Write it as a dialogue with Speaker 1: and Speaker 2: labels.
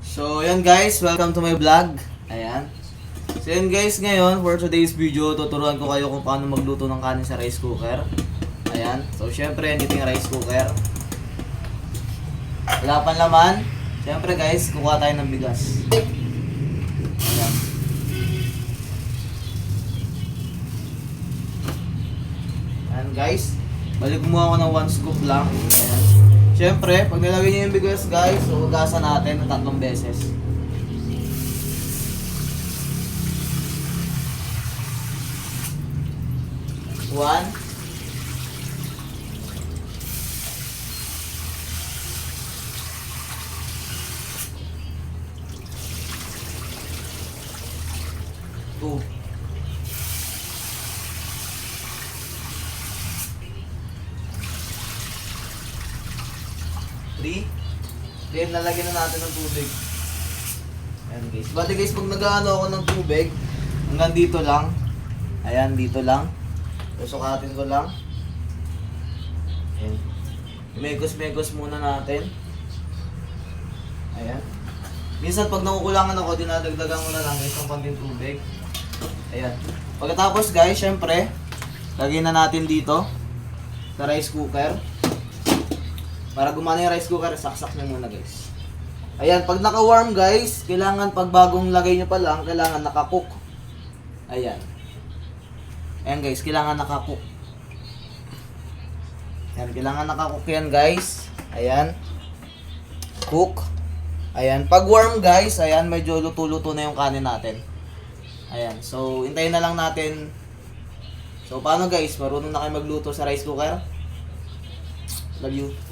Speaker 1: So, yan guys, welcome to my vlog. Ayan. So, yan guys, ngayon, for today's video, tuturuan ko kayo kung paano magluto ng kanin sa rice cooker. Ayan. So, syempre, dito yung rice cooker. Wala pang laman. Syempre guys, kukuha tayo ng bigas. Ayan. Ayan guys. Balik mo ako ng 1 scoop lang. Ayan. Syempre, pag nilagay niyo yung bigas guys, hugasan natin ng 3 beses. One. Two. Three. Then, lalagyan na natin ng tubig. Ayan guys. Bali guys, pag nag-ano ako ng tubig, hanggang dito lang. Ayan, dito lang. Susukatin ko lang. Ayan. Megos-megos muna natin. Ayan. Minsan pag nakukulangan ako, dinadagdagan ko na lang guys ng konting tubig. Ayan. Pagkatapos guys, syempre, lagyan na natin dito sa rice cooker. Para gumana yung rice cooker, saksak nyo muna guys. Ayan, pag naka-warm guys, kailangan pag bagong lagay nyo pa lang, kailangan naka-cook. Ayan. Ayan guys, kailangan naka-cook. Ayan, kailangan naka-cook yan guys. Ayan. Cook. Ayan, pag warm guys, ayan, medyo luto-luto na yung kanin natin. Ayan, so hintayin na lang natin. So paano guys, marunong na kayo magluto sa rice cooker? Love you.